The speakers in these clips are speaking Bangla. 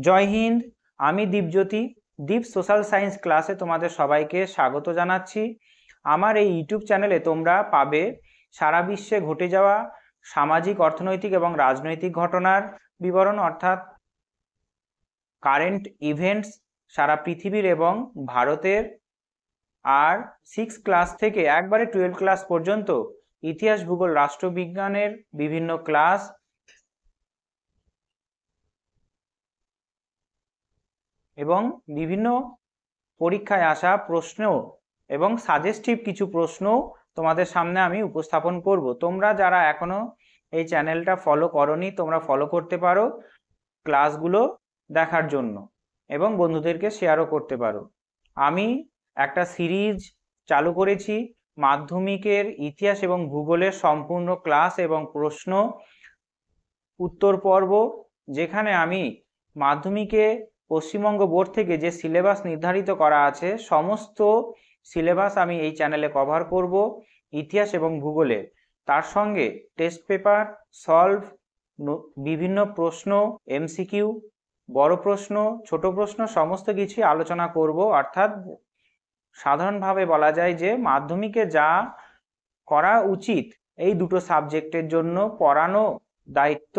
জয় হিন্দ, আমি দীপজ্যোতি। দীপ সোশ্যাল সায়েন্স ক্লাসে তোমাদের সবাইকে স্বাগত জানাচ্ছি। আমার এই ইউটিউব চ্যানেলে তোমরা পাবে সারা বিশ্বে ঘটে যাওয়া সামাজিক, অর্থনৈতিক এবং রাজনৈতিক ঘটনার বিবরণ, অর্থাৎ কারেন্ট ইভেন্টস সারা পৃথিবীর এবং ভারতের। আর 6 ক্লাস থেকে একবারে 12 ক্লাস পর্যন্ত ইতিহাস, ভূগোল, রাষ্ট্রবিজ্ঞানের বিভিন্ন ক্লাস এবং বিভিন্ন পরীক্ষায় আসা প্রশ্ন এবং সাজেস্টিভ কিছু প্রশ্ন তোমাদের সামনে আমি উপস্থাপন করব। তোমরা যারা এখনো এই চ্যানেলটা ফলো করনি, তোমরা ফলো করতে পারো ক্লাসগুলো দেখার জন্য এবং বন্ধুদেরকে শেয়ারও করতে পারো। আমি একটা সিরিজ চালু করেছি, মাধ্যমিকের ইতিহাস এবং ভূগোলের সম্পূর্ণ ক্লাস এবং প্রশ্ন উত্তর পর্ব, যেখানে আমি মাধ্যমিকে পশ্চিমবঙ্গ বোর্ড থেকে যে সিলেবাস নির্ধারিত করা আছে সমস্ত সিলেবাস আমি এই চ্যানেলে কভার করব ইতিহাস এবং ভূগোলের। তার সঙ্গে টেস্ট পেপার সলভ, বিভিন্ন প্রশ্ন, এমসিকিউ, বড় প্রশ্ন, ছোট প্রশ্ন, সমস্ত কিছু আলোচনা করব। অর্থাৎ সাধারণভাবে বলা যায় যে মাধ্যমিকে যা করা উচিত এই দুটো সাবজেক্টের জন্য পড়ানো দায়িত্ব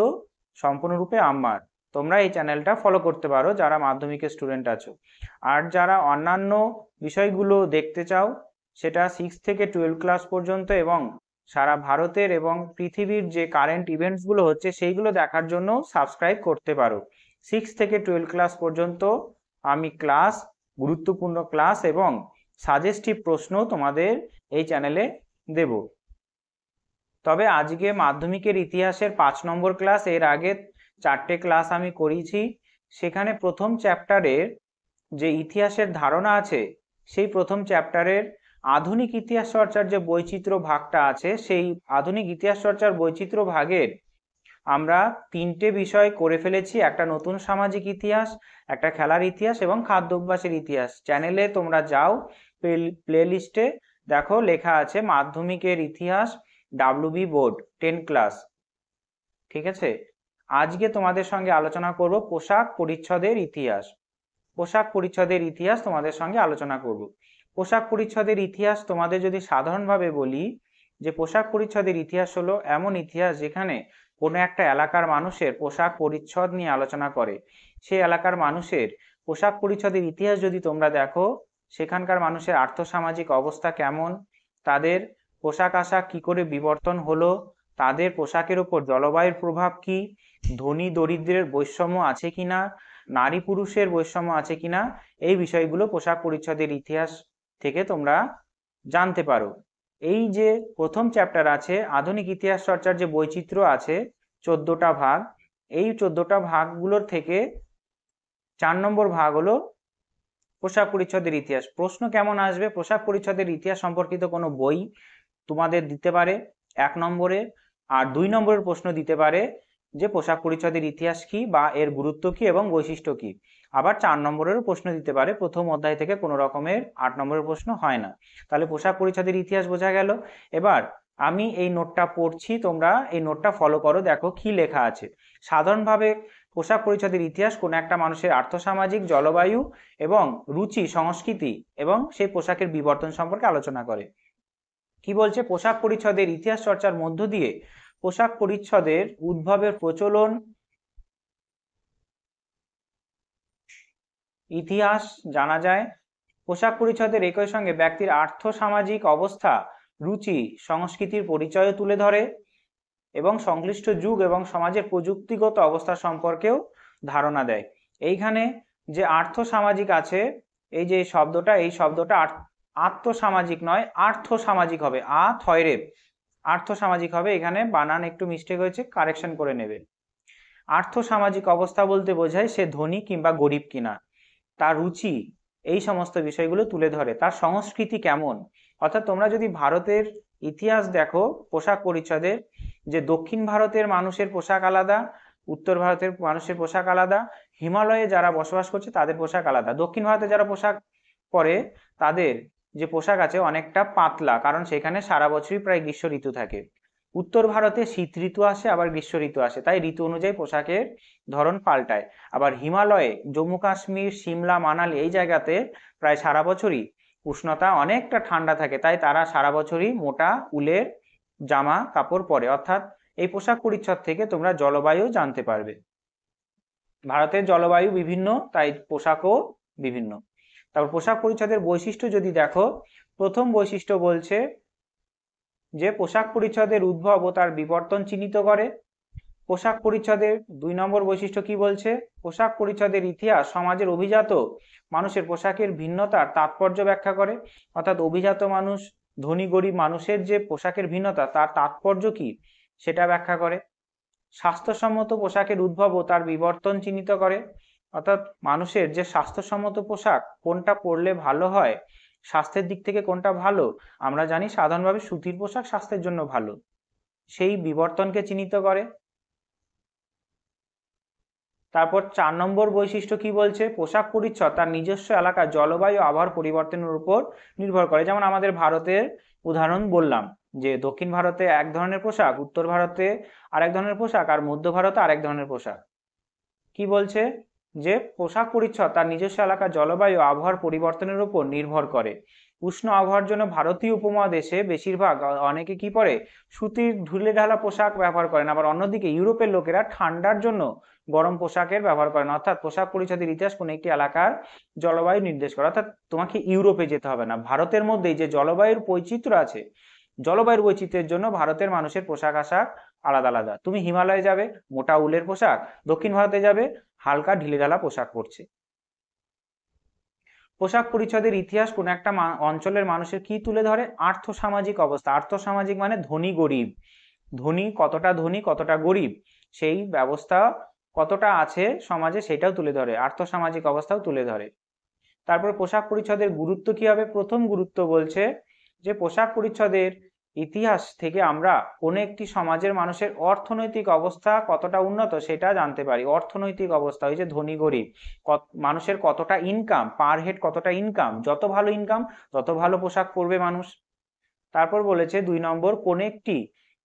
সম্পূর্ণরূপে আমার। তোমরা এই চ্যানেলটা ফলো করতে পারো যারা মাধ্যমিকের স্টুডেন্ট আছো। আর যারা অন্যান্য বিষয়গুলো দেখতে চাও, সেটা 6 থেকে 12 ক্লাস পর্যন্ত এবং সারা ভারতের এবং পৃথিবীর যে কারেন্ট ইভেন্টসগুলো হচ্ছে সেইগুলো দেখার জন্য সাবস্ক্রাইব করতে পারো। 6 থেকে 12 ক্লাস পর্যন্ত আমি ক্লাস, গুরুত্বপূর্ণ ক্লাস এবং সাজেস্টিভ প্রশ্ন তোমাদের এই চ্যানেলে দেব। তবে আজকে মাধ্যমিকের ইতিহাসের 5 নম্বর ক্লাস, এর আগে 4টে ক্লাস আমি করিয়েছি। সেখানে প্রথম চ্যাপ্টারের যে ইতিহাসের ধারণা আছে, সেই প্রথম চ্যাপ্টারের আধুনিক ইতিহাস চর্চার যে বৈচিত্র্য ভাগটা আছে, সেই আধুনিক ইতিহাস চর্চার বৈচিত্র্য ভাগের আমরা 3টে বিষয় করে ফেলেছি। একটা নতুন সামাজিক ইতিহাস, একটা খেলার ইতিহাস এবং খাদ্য অভ্যাসের ইতিহাস। চ্যানেলে তোমরা যাও, প্লে লিস্টে দেখো লেখা আছে মাধ্যমিকের ইতিহাস WB বোর্ড 10 ক্লাস। ঠিক আছে, আজকে তোমাদের সঙ্গে আলোচনা করব পোশাক পরিচ্ছদের ইতিহাস। পোশাক পরিচ্ছদের ইতিহাস তোমাদের সঙ্গে আলোচনা করব। পোশাক পরিচ্ছদের ইতিহাস তোমাদের যদি সাধারণভাবে বলি, যে পোশাক পরিচ্ছদের ইতিহাস হলো এমন ইতিহাস যেখানে কোনো একটা এলাকার মানুষের পোশাক পরিচ্ছদ নিয়ে আলোচনা করে। সেই এলাকার মানুষের পোশাক পরিচ্ছদের ইতিহাস যদি তোমরা দেখো, সেখানকার মানুষের আর্থসামাজিক অবস্থা কেমন, তাদের পোশাক আশাক কি করে বিবর্তন হলো, তাদের পোশাকের উপর জলবায়ুর প্রভাব কি, ধনী দরিদ্রের বৈষম্য আছে কিনা, নারী পুরুষের বৈষম্য আছে কিনা, এই বিষয়গুলো পোশাক পরিচ্ছদের ইতিহাস থেকে তোমরা জানতে পারো। এই যে প্রথম চ্যাপ্টার আছে আধুনিক ইতিহাস চর্চার যে বৈচিত্র্য আছে 14টা ভাগ, এই 14টা ভাগগুলোর থেকে 4 নম্বর ভাগ হলো পোশাক পরিচ্ছদের ইতিহাস। প্রশ্ন কেমন আসবে, পোশাক পরিচ্ছদের ইতিহাস সম্পর্কিত কোনো বই তোমাদের দিতে পারে 1 নম্বরে, আর 2 নম্বরের প্রশ্ন দিতে পারে যে পোশাক পরিচ্ছদের ইতিহাস কি বা এর গুরুত্ব কি এবং বৈশিষ্ট্য কি। আবার 4 নম্বরেরও প্রশ্ন দিতে পারে। প্রথম অধ্যায় থেকে কোনো রকমের 8 নম্বরের প্রশ্ন হয় না। তাহলে পোশাক পরিচ্ছদের ইতিহাস বোঝা গেল। এবার আমি এই নোটটা পড়ছি, তোমরা এই নোটটা ফলো করো, দেখো কি লেখা আছে। সাধারণভাবে পোশাক পরিচ্ছদের ইতিহাস কোনো একটা মানুষের আর্থসামাজিক, জলবায়ু এবং রুচি, সংস্কৃতি এবং সেই পোশাকের বিবর্তন সম্পর্কে আলোচনা করে। কি বলছে, পোশাক পরিচ্ছদের ইতিহাস চর্চার মধ্য দিয়ে পোশাক পরিচ্ছদের উদ্ভবের প্রচলন, ইতিহাস জানা যায়। পোশাক পরিচ্ছদের একই সঙ্গে ব্যক্তির আর্থসামাজিক অবস্থা, রুচি, সংস্কৃতির পরিচয় তুলে ধরে এবং সংশ্লিষ্ট যুগ এবং সমাজের প্রযুক্তিগত অবস্থা সম্পর্কেও ধারণা দেয়। এইখানে যে আর্থসামাজিক আছে, এই যে শব্দটা, এই শব্দটা আর্থসামাজিক নয়, আর্থসামাজিক হবে, আর্থসামাজিক হবে। এখানে বানান একটু মিস্টেক হয়েছে, কারেকশন করে নেবে। আর্থসামাজিক অবস্থা বলতে বোঝায় সে ধনী কিংবা গরিব কিনা, তার রুচি, এই সমস্ত বিষয়গুলো তুলে ধরে। তার সংস্কৃতি কেমন, অর্থাৎ তোমরা যদি ভারতের ইতিহাস দেখো পোশাক পরিচ্ছদের, যে দক্ষিণ ভারতের মানুষের পোশাক আলাদা, উত্তর ভারতের মানুষের পোশাক আলাদা, হিমালয়ে যারা বসবাস করছে তাদের পোশাক আলাদা। দক্ষিণ ভারতে যারা পোশাক পরে তাদের যে পোশাক আছে অনেকটা পাতলা, কারণ সেখানে সারা বছরই প্রায় গ্রীষ্ম ঋতু থাকে। উত্তর ভারতে শীত ঋতু আসে, আবার গ্রীষ্ম ঋতু আসে, তাই ঋতু অনুযায়ী পোশাকের ধরন পাল্টায়। আবার হিমালয়ে, জম্মু কাশ্মীর, সিমলা, মানালি এই জায়গাতে প্রায় সারা বছরই উষ্ণতা অনেকটা ঠান্ডা থাকে, তাই তারা সারা বছরই মোটা উলের জামা কাপড় পরে। অর্থাৎ এই পোশাক পরিচ্ছদ থেকে তোমরা জলবায়ু জানতে পারবে। ভারতের জলবায়ু বিভিন্ন, তাই পোশাকও বিভিন্ন। তারপর পোশাক পরিচ্ছদের বৈশিষ্ট্য যদি দেখো, প্রথম বৈশিষ্ট্য বলছে যে পোশাক পরিচ্ছদের উদ্ভব ও তার বিবর্তন চিহ্নিত করে। পোশাক পরিচ্ছদের 2 নম্বর বৈশিষ্ট্য কি বলছে, পোশাক পরিচ্ছদের ইতিহাস সমাজের অভিজাত মানুষের পোশাকের ভিন্নতার তাৎপর্য ব্যাখ্যা করে। অর্থাৎ অভিজাত মানুষ, ধনী গরিব মানুষের যে পোশাকের ভিন্নতা তার তাৎপর্য কি সেটা ব্যাখ্যা করে। স্বাস্থ্যসম্মত পোশাকের উদ্ভব ও তার বিবর্তন চিহ্নিত করে। অর্থাৎ মানুষের যে স্বাস্থ্যসম্মত পোশাক কোনটা পরলে ভালো হয়, স্বাস্থ্যের দিক থেকে কোনটা ভালো, আমরা জানি সাধারণভাবে সুতির পোশাক স্বাস্থ্যের জন্য ভালো, সেই বিবর্তনকে চিহ্নিত করে। তারপর 4 নম্বর বৈশিষ্ট্য কি বলছে, পোশাক পরিচ্ছদ তার নিজস্ব এলাকার জলবায়ু আবহাওয়ার পরিবর্তনের উপর নির্ভর করে। যেমন আমাদের ভারতের উদাহরণ বললাম যে দক্ষিণ ভারতে এক ধরনের পোশাক, উত্তর ভারতে আরেক ধরনের পোশাক, আর মধ্য ভারতে আরেক ধরনের পোশাক। কি বলছে যে পোশাক পরিচ্ছদ তার নিজস্ব এলাকার জলবায়ু আবহাওয়ার পরিবর্তনের উপর নির্ভর করে। উষ্ণ আবহাওয়ার জন্য ভারতীয় উপমহাদেশে বেশিরভাগ অনেকে কি পরে, সুতির ঢুলে ঢালা পোশাক ব্যবহার করেন, আবার অন্যদিকে ইউরোপের লোকেরা ঠান্ডার জন্য গরম পোশাকের ব্যবহার করেন। অর্থাৎ পোশাক পরিচ্ছদের ইতিহাস কোন একটি এলাকার জলবায়ু নির্দেশ করে। অর্থাৎ তোমাকে ইউরোপে যেতে হবে না, ভারতের মধ্যেই যে জলবায়ুর বৈচিত্র্য আছে, জলবায়ুর বৈচিত্র্যের জন্য ভারতের মানুষের পোশাক আশাক আলাদা আলাদা। তুমি হিমালয়ে যাবে মোটা উলের পোশাক, দক্ষিণ ভারতে যাবে হালকা ঢিলেঢালা পোশাক পরছে। পোশাক পরিচ্ছদের ইতিহাস কোন একটা অঞ্চলের মানুষের কি তুলে ধরে, আর্থসামাজিক অবস্থা। আর্থসামাজিক মানে ধনী গরিব, ধনী কতটা ধনী কতটা গরিব, সেই ব্যবস্থা কতটা আছে সমাজে সেটাও তুলে ধরে, আর্থসামাজিক অবস্থাও তুলে ধরে। তারপর পোশাক পরিচ্ছদের গুরুত্ব কি হবে, প্রথম গুরুত্ব বলছে যে পোশাক পরিচ্ছদের ইতিহাস থেকে আমরা কোনো একটি সমাজের মানুষের অর্থনৈতিক অবস্থা কতটা উন্নত সেটা জানতে পারি। অর্থনৈতিক অবস্থা হয়েছে ধনী গরিব, মানুষের কতটা ইনকাম, পার হেড কতটা ইনকাম, যত ভালো ইনকাম তত ভালো পোশাক পরবে মানুষ। তারপর বলেছে 2 নম্বর, কোন একটি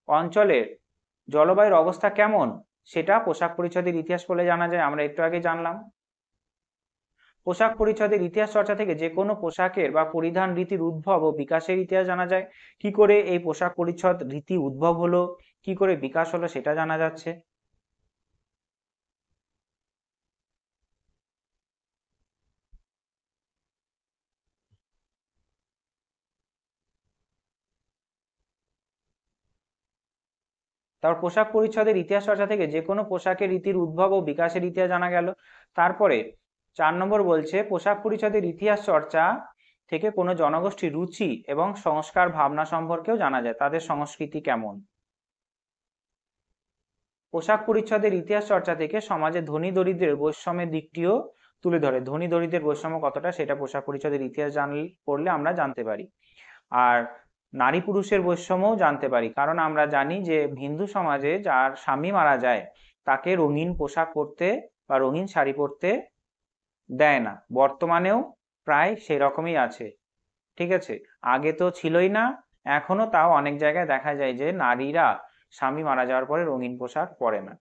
অঞ্চলের জলবায়ুর অবস্থা কেমন সেটা পোশাক পরিচ্ছদের ইতিহাস বলে জানা যায়, আমরা একটু আগে জানলাম। পোশাক পরিচ্ছদের ইতিহাস চর্চা থেকে যে কোনো পোশাকের বা পরিধান রীতির উদ্ভব ও বিকাশের ইতিহাস জানা যায়। কি করে এই পোশাক পরিচ্ছদ রীতি উদ্ভব হলো, কি করে বিকাশ হলো সেটা জানা যাচ্ছে। তারপর পোশাক পরিচ্ছদের ইতিহাস চর্চা থেকে যে কোনো পোশাকের রীতির উদ্ভব ও বিকাশের ইতিহাস জানা গেল। তারপরে 4 নম্বর বলছে পোশাক পরিচ্ছদের ইতিহাস চর্চা থেকে কোনো জনগোষ্ঠীর রুচি এবং সংস্কার ভাবনা সম্পর্কেও জানা যায়, তাদের সংস্কৃতি কেমন। পোশাক পরিচ্ছদের ইতিহাস চর্চা থেকে সমাজে ধনী দরিদ্রের বৈষম্যের দিকটিও তুলে ধরে, ধনী দরিদ্রের বৈষম্য কতটা সেটা পোশাক পরিচ্ছদের ইতিহাস পড়লে আমরা জানতে পারি। আর নারী পুরুষের বৈষম্যও জানতে পারি, কারণ আমরা জানি যে হিন্দু সমাজে যার স্বামী মারা যায় তাকে রঙিন পোশাক পরতে বা রঙিন শাড়ি পরতে দেয় না, বর্তমানেও প্রায় সেরকমই আছে। ঠিক আছে, আগে তো ছিলই না, এখনো তাও অনেক জায়গায় দেখা যায় যে নারীরা স্বামী মারা যাওয়ার পরে রঙিন পোশাক পরে না।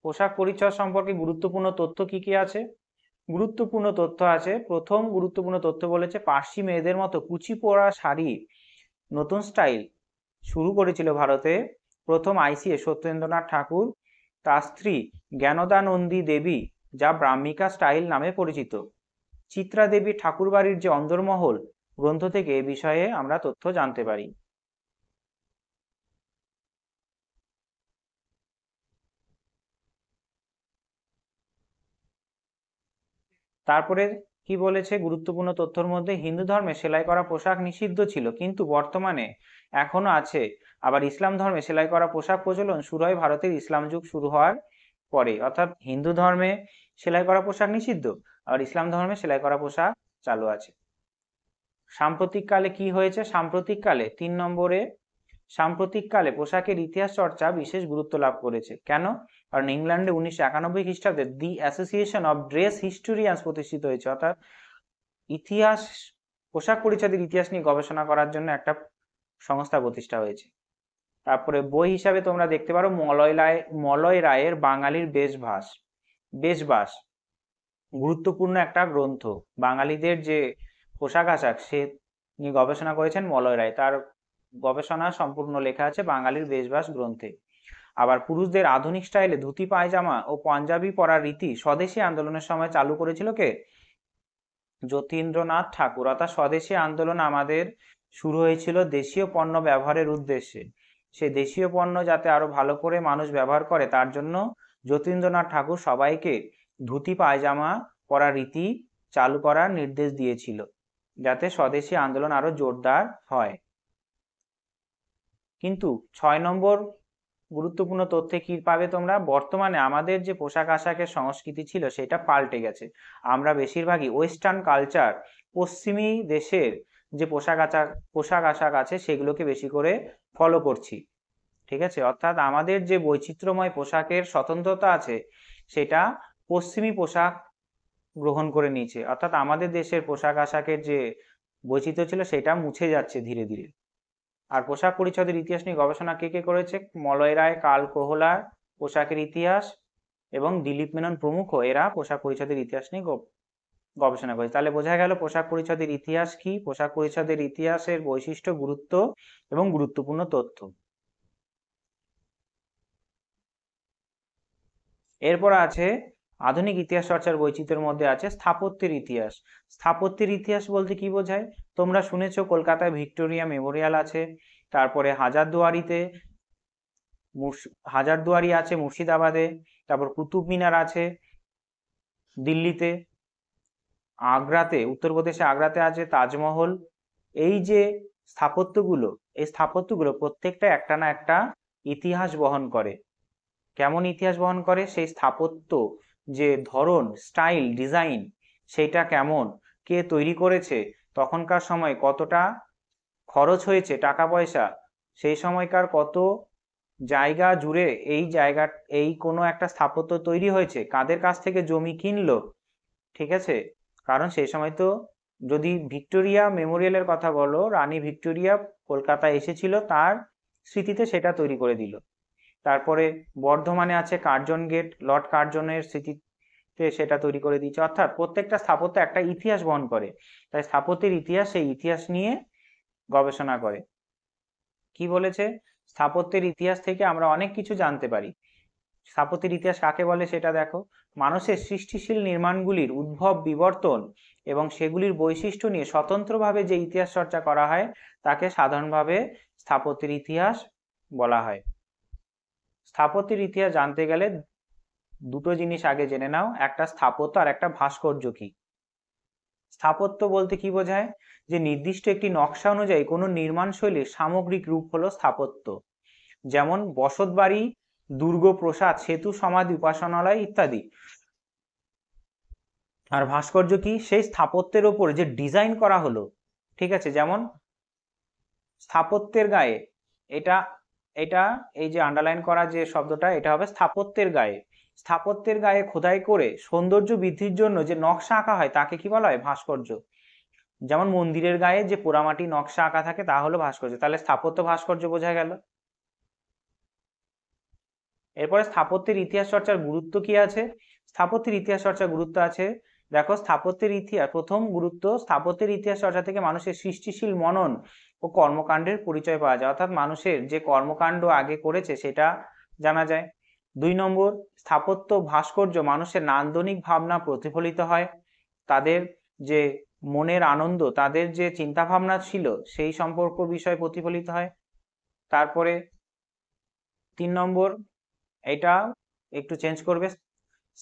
পোশাক পরিচ্ছদ সম্পর্কে গুরুত্বপূর্ণ তথ্য কি কি আছে, গুরুত্বপূর্ণ তথ্য আছে। প্রথম গুরুত্বপূর্ণ তথ্য বলেছে পার্সি মেয়েদের মতো কুচি পরা শাড়ি নতুন স্টাইল শুরু করেছিল ভারতে প্রথম আইসিএ সত্যেন্দ্রনাথ ঠাকুর, তার স্ত্রী জ্ঞানদানন্দী দেবী, যা ব্রাহ্মিকা স্টাইল নামে পরিচিত। চিত্রা দেবী ঠাকুরবাড়ির যে অন্দরমহল গ্রন্থ থেকে এ বিষয়ে আমরা তথ্য জানতে পারি। তারপরে কি বলেছে গুরুত্বপূর্ণ তথ্যের মধ্যে, হিন্দু ধর্মে সেলাই করা পোশাক নিষিদ্ধ ছিল কিন্তু বর্তমানে এখনো আছে। আবার ইসলাম ধর্মে সেলাই করা পোশাক প্রচলন শুরু হয় ভারতের ইসলাম যুগ শুরু হওয়ার পরে। অর্থাৎ হিন্দু ধর্মে সেলাই করা পোশাক নিষিদ্ধ, আর ইসলাম ধর্মে সেলাই করা পোশাক চালু আছে। সাম্প্রতিককালে কি হয়েছে, সাম্প্রতিককালে 3 নম্বরে, সাম্প্রতিককালে পোশাকের ইতিহাস চর্চা বিশেষ গুরুত্ব লাভ করেছে। কেন, কারণ ইংল্যান্ডে 1991 খ্রিস্টাব্দে দি অ্যাসোসিয়েশন অফ ড্রেস হিস্টোরিয়ান্স প্রতিষ্ঠিত হয়েছে। অর্থাৎ ইতিহাস, পোশাক পরিচ্ছদের ইতিহাস নিয়ে গবেষণা করার জন্য একটা সংস্থা প্রতিষ্ঠা হয়েছে। তারপরে বই হিসাবে তোমরা দেখতে পারো মলয় রায়ের বাঙালির বেশবাস, গুরুত্বপূর্ণ একটা গ্রন্থ। বাঙালিদের যে পোশাক আশাক সে নিয়ে গবেষণা করেছেন মলয় রায়, তার গবেষণা সম্পূর্ণ লেখা আছে বাঙালির বেশবাস গ্রন্থে। আবার পুরুষদের আধুনিক স্টাইলে ধুতি পায়জামা ও পাঞ্জাবি পরার রীতি স্বদেশী আন্দোলনের সময় চালু করেছিল কে? যতীন্দ্রনাথ ঠাকুর। অর্থাৎ স্বদেশী আন্দোলন আমাদের শুরু হয়েছিল দেশীয় পণ্য ব্যবহারের উদ্দেশ্যে। সে দেশীয় পণ্য যাতে আরো ভালো করে মানুষ ব্যবহার করে তার জন্য যতীন্দ্রনাথ ঠাকুর সবাইকে ধুতি পায়জামা পরার রীতি চালু করার নির্দেশ দিয়েছিল, যাতে স্বদেশী আন্দোলন আরো জোরদার হয়। কিন্তু 6 নম্বর গুরুত্বপূর্ণ তথ্যে কি পাবে তোমরা? বর্তমানে আমাদের যে পোশাক আশাকের সংস্কৃতি ছিল সেটা পাল্টে গেছে। আমরা বেশিরভাগই ওয়েস্টার্ন কালচার, পশ্চিমী দেশের যে পোশাক আশাক আছে সেগুলোকে বেশি করে ফলো করছি। ঠিক আছে, অর্থাৎ আমাদের যে বৈচিত্র্যময় পোশাকের স্বতন্ত্রতা আছে সেটা পশ্চিমী পোশাক গ্রহণ করে নিয়েছে। অর্থাৎ আমাদের দেশের পোশাক আশাকের যে বৈচিত্র্য ছিল সেটা মুছে যাচ্ছে ধীরে ধীরে। আর পোশাক পরিচ্ছদের ইতিহাস নিয়ে গবেষণা কে কে করেছে? মলয় রায়, কাল কোহলার পোশাকের ইতিহাস এবং দিলীপ মেনন প্রমুখ এরা পোশাক পরিচ্ছদের ইতিহাস নিয়ে গবেষণা করেছে। তাহলে বোঝা গেল পোশাক পরিচ্ছদের ইতিহাস কি, পোশাক পরিচ্ছদের ইতিহাসের বৈশিষ্ট্য, গুরুত্ব এবং গুরুত্বপূর্ণ তথ্য। এরপর আছে আধুনিক ইতিহাস চর্চার বৈচিত্র্যের মধ্যে আছে স্থাপত্যের ইতিহাস। স্থাপত্যের ইতিহাস বলতে কি বোঝায়? তোমরা শুনেছো কলকাতায় ভিক্টোরিয়া মেমোরিয়াল আছে, তারপরে হাজারদুয়ারি আছে মুর্শিদাবাদে, তারপর কুতুব মিনার আছে দিল্লিতে, আগ্রাতে, উত্তরপ্রদেশে আগ্রাতে আছে তাজমহল। এই যে এই স্থাপত্যগুলো প্রত্যেকটা একটা না একটা ইতিহাস বহন করে। কেমন ইতিহাস বহন করে? সেই স্থাপত্য যে ধরন, স্টাইল, ডিজাইন সেটা কেমন, কে তৈরি করেছে, তখনকার সময় কতটা খরচ হয়েছে টাকা পয়সা, সেই সময়কার কত জায়গা জুড়ে এই কোনো একটা স্থাপত্য তৈরি হয়েছে, কাদের কাছ থেকে জমি কিনলো। ঠিক আছে, কারণ সেই সময় তো যদি ভিক্টোরিয়া মেমোরিয়ালের কথা বলো, রানী ভিক্টোরিয়া কলকাতায় এসেছিল, তার স্মৃতিতে সেটা তৈরি করে দিল। তারপরে বর্ধমানে আছে কার্জন গেট, লর্ড কার্জনের স্মৃতিতে সেটা তৈরি করে দিয়েছে। অর্থাৎ প্রত্যেকটা স্থাপত্য একটা ইতিহাস বহন করে, তাই স্থাপত্যের ইতিহাস সেই ইতিহাস নিয়ে গবেষণা করে। কি বলেছে? স্থাপত্যের ইতিহাস থেকে আমরা অনেক কিছু জানতে পারি। স্থাপত্যের ইতিহাস কাকে বলে সেটা দেখো। মানুষের সৃষ্টিশীল নির্মাণগুলির উদ্ভব, বিবর্তন এবং সেগুলির বৈশিষ্ট্য নিয়ে স্বতন্ত্রভাবে যে ইতিহাস চর্চা করা হয় তাকে সাধারণভাবে স্থাপত্যের ইতিহাস বলা হয়। স্থাপত্যের ইতিহাস জানতে গেলে দুটো জিনিস আগে জেনে নাও, একটা স্থাপত্য আর একটা ভাস্কর্য কি। স্থাপত্য বলতে কি বোঝায়? যে নির্দিষ্ট একটি নকশা অনুযায়ী কোনো নির্মাণ শৈলীর সামগ্রিক রূপ হলো স্থাপত্য। যেমন বসতবাড়ি, দুর্গ, প্রাসাদ, সেতু, সমাধি, উপাসনালয় ইত্যাদি। আর ভাস্কর্য কি? সেই স্থাপত্যের ওপর যে ডিজাইন করা হলো। ঠিক আছে, যেমন স্থাপত্যের গায়ে, এটা এটা এই যে আন্ডারলাইন করা যে শব্দটা, এটা হবে স্থাপত্যের গায়ে। স্থাপত্যের গায়ে খোদাই করে সৌন্দর্য বৃদ্ধির জন্য যে নকশা আঁকা হয় তাকে কি বলা হয়? ভাস্কর্য। যেমন মন্দিরের গায়ে যে পোড়ামাটি নকশা আঁকা থাকে তা হলো ভাস্কর্য। তাহলে স্থাপত্য ভাস্কর্য বোঝা গেল। এরপরে স্থাপত্যের ইতিহাস চর্চার গুরুত্ব কি আছে? স্থাপত্যের ইতিহাস চর্চার গুরুত্ব আছে, দেখো স্থাপত্যের ইতিহাস, প্রথম গুরুত্ব, স্থাপত্যের ইতিহাস চর্চা থেকে মানুষের সৃষ্টিশীল মনন ও কর্মকাণ্ডের পরিচয় পাওয়া যায়। অর্থাৎ মানুষের যে কর্মকাণ্ড আগে করেছে সেটা জানা যায়। 2 নম্বর, স্থাপত্য ভাস্কর্য মানুষের নান্দনিক ভাবনা প্রতিফলিত হয়, তাদের যে মনের আনন্দ, তাদের যে চিন্তা ভাবনা ছিল সেই সম্পর্ক বিষয় প্রতিফলিত হয়। তারপরে 3 নম্বর, এটা একটু চেঞ্জ করবে,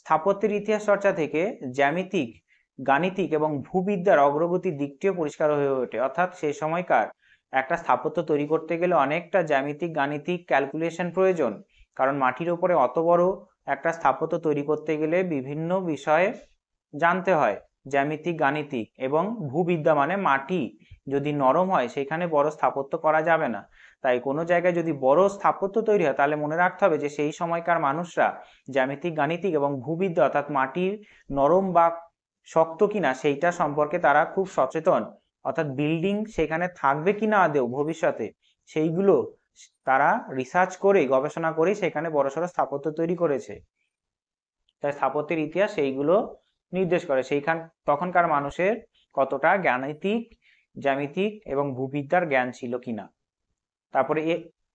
স্থাপত্যের ইতিহাস চর্চা থেকে জ্যামিতিক, গাণিতিক এবং ভূবিদ্যার অগ্রগতির দিকটিও পরিষ্কার হয়ে ওঠে। অর্থাৎ সেই সময়কার একটা স্থাপত্য তৈরি করতে গেলে অনেকটা জ্যামিতিক, গাণিতিক ক্যালকুলেশন প্রয়োজন, কারণ মাটির ওপরে অত বড় একটা স্থাপত্য তৈরি করতে গেলে বিভিন্ন বিষয়ে জানতে হয়, জ্যামিতিক, গাণিতিক এবং ভূবিদ্যা। মানে মাটি যদি নরম হয় সেখানে বড় স্থাপত্য করা যাবে না। তাই কোনো জায়গায় যদি বড় স্থাপত্য তৈরি হয় তাহলে মনে রাখতে হবে যে সেই সময়কার মানুষরা জ্যামিতিক, গাণিতিক এবং ভূবিদ্যা অর্থাৎ মাটির নরম বা শক্ত কিনা সেইটা সম্পর্কে তারা খুব সচেতন। অর্থাৎ বিল্ডিং সেখানে থাকবে কিনা আদৌ ভবিষ্যতে সেইগুলো তারা রিসার্চ করে গবেষণা করে সেখানে বড়সড় স্থাপত্য তৈরি করেছে। তাই স্থাপত্যের ইতিহাস সেইগুলো নির্দেশ করে তখনকার মানুষের কতটা জ্ঞানিতিক, জ্যামিতিক এবং ভূবিদ্যার জ্ঞান ছিল কিনা। তারপরে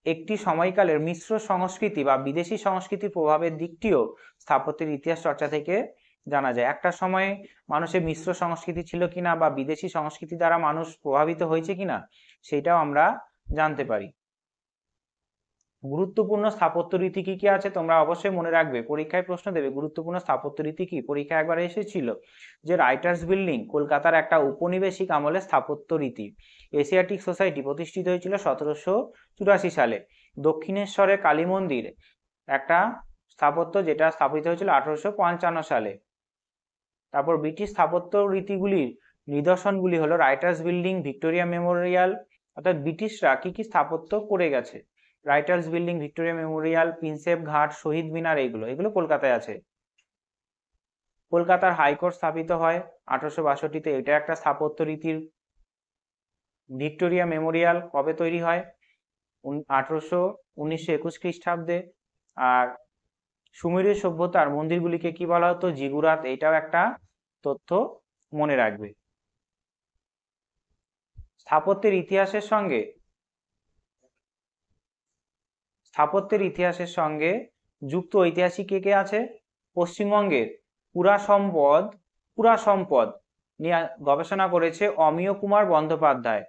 একটি সময়কালের মিশ্র সংস্কৃতি বা বিদেশি সংস্কৃতির প্রভাবের দিকটিও স্থাপত্যের ইতিহাস চর্চা থেকে জানা যায়। একটা সময়ে মানুষের মিশ্র সংস্কৃতি ছিল কিনা বা বিদেশি সংস্কৃতি দ্বারা মানুষ প্রভাবিত হয়েছে কিনা সেটাও আমরা জানতে পারি। গুরুত্বপূর্ণ স্থাপত্য রীতি কি কি আছে তোমরা অবশ্যই মনে রাখবে, পরীক্ষায় প্রশ্ন দেবে গুরুত্বপূর্ণ স্থাপত্য রীতি কি। পরীক্ষা একবার এসেছিল যে রাইটার্স বিল্ডিং কলকাতার একটা উপনিবেশিক আমলের স্থাপত্য রীতি। এশিয়াটিক সোসাইটি প্রতিষ্ঠিত হয়েছিল 1784 সালে। দক্ষিণেশ্বরের কালী মন্দির একটা স্থাপত্য যেটা স্থাপিত হয়েছিল 1855 সালে। তারপর ব্রিটিশ স্থাপত্য রীতিগুলির নিদর্শনগুলি হলো রাইটার্স বিল্ডিং, ভিক্টোরিয়া মেমোরিয়াল, অর্থাৎ ব্রিটিশরা কি কি স্থাপত্য করে গেছে। Writers building, Victoria Memorial, Prinsep Ghat, Shahid মিনার, এগুলো কলকাতায় আছে। কলকাতার হাইকোর্ট স্থাপিত হয় 1862-তে, এটা একটা স্থাপত্য রীতির। ভিক্টোরিয়া মেমোরিয়াল কবে তৈরি হয়? 1921 খ্রিস্টাব্দে। আর সুমেরীয় সভ্যতার মন্দিরগুলিকে কি বলা হতো? জিগুরাত। এটাও একটা তথ্য মনে রাখবে। স্থাপত্যের ইতিহাসের সঙ্গে যুক্ত ঐতিহাসিক কে কে আছে? পশ্চিমবঙ্গের পুরা সম্পদ নিয়ে গবেষণা করেছে অমিয় কুমার বন্দ্যোপাধ্যায়।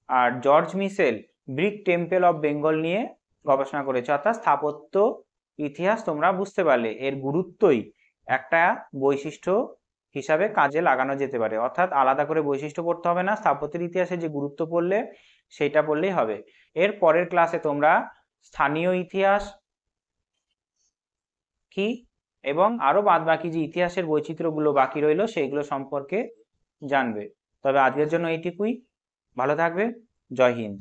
আর George Michell brick temple of Bengal নিয়ে গবেষণা করেছে। অর্থাৎ স্থাপত্য ইতিহাস তোমরা বুঝতে পারলে এর গুরুত্বই একটা বৈশিষ্ট্য হিসাবে কাজে লাগানো যেতে পারে। অর্থাৎ আলাদা করে বৈশিষ্ট্য পড়তে হবে না, স্থাপত্যের ইতিহাসে যে গুরুত্ব পড়লে সেটা পড়লেই হবে। এর পরের ক্লাসে তোমরা স্থানীয় ইতিহাস কি এবং আরো বাদবাকি যে ইতিহাসের বৈচিত্র্যগুলো বাকি রইলো সেইগুলো সম্পর্কে জানবে। তবে আজকের জন্য এইটুকুই। ভালো থাকবে। জয় হিন্দ।